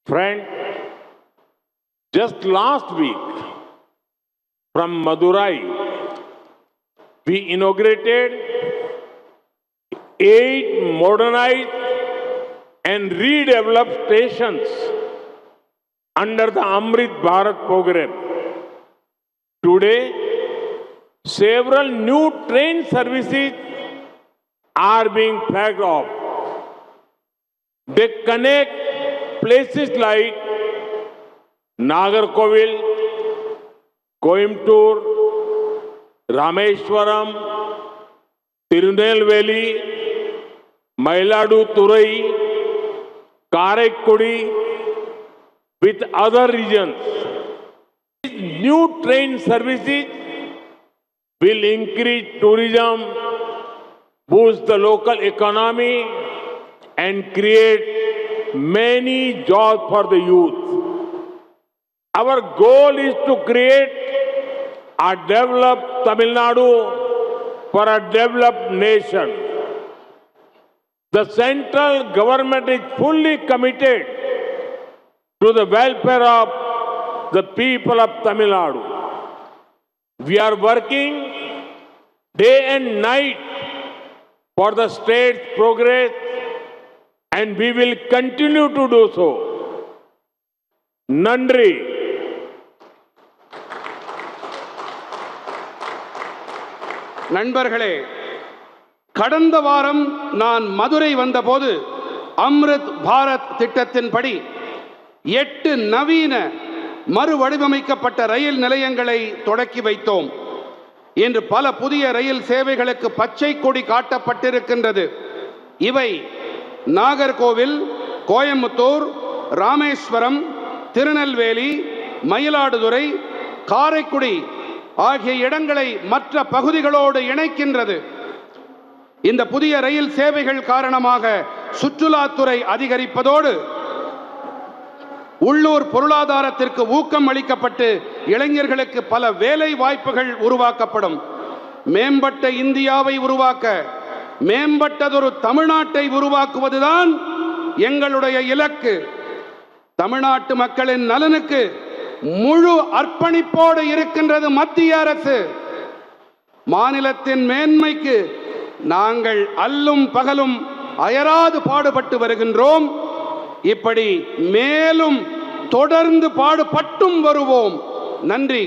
Friend, just last week from Madurai, we inaugurated 8 modernized and redeveloped stations under the Amrit Bharat program. Today, several new train services are being flagged off. They connect places like Nagarkovil, Coimbatore, Rameshwaram, Tirunelveli, Mayiladuthurai, Karaikudi with other regions. These new train services will increase tourism, boost the local economy, and create many jobs for the youth. Our goal is to create a developed Tamil Nadu for a developed nation. The central government is fully committed to the welfare of the people of Tamil Nadu. We are working day and night for the state's progress, and we will continue to do so. Nandri. நண்பர்களே, கடந்த வாரம் நான் மதுரை வந்தபோது அம்ரித் பாரத் திட்டத்தின்படி 8 நவீன மறுவடிவமைக்கப்பட்ட ரயில் நிலையங்களை தொடக்கி வைத்தோம். இன்று பல புதிய ரயில் சேவைகளுக்கு பச்சை கொடி காட்டப்பட்டிருக்கின்றது. இவை நாகர்கோவில், கோயம்புத்தூர், ராமேஸ்வரம், திருநெல்வேலி, மயிலாடுதுறை, காரைக்குடி ஆகிய இடங்களை மற்ற பகுதிகளோடு இணைக்கின்றது. இந்த புதிய ரயில் சேவைகள் காரணமாக சுற்றுலாத்துறை அதிகரிப்பதோடு உள்ளூர் பொருளாதாரத்திற்கு ஊக்கம் அளிக்கப்பட்டு இளைஞர்களுக்கு பல வேலை வாய்ப்புகள் உருவாக்கப்படும். மேம்பட்ட இந்தியாவை உருவாக்க, மேம்பட்டதொரு தமிழ்நாட்டை உருவாக்குவதுதான் எங்களுடைய இலக்கு. தமிழ்நாட்டு மக்களின் நலனுக்கு முழு அர்ப்பணிப்போடு இருக்கின்றது மத்திய அரசு. மாநிலத்தின் மேன்மைக்கு நாங்கள் அல்லும் பகலும் அயராது பாடுபட்டு வருகின்றோம். இப்படி மேலும் தொடர்ந்து பாடுபட்டும் வருவோம். நன்றி.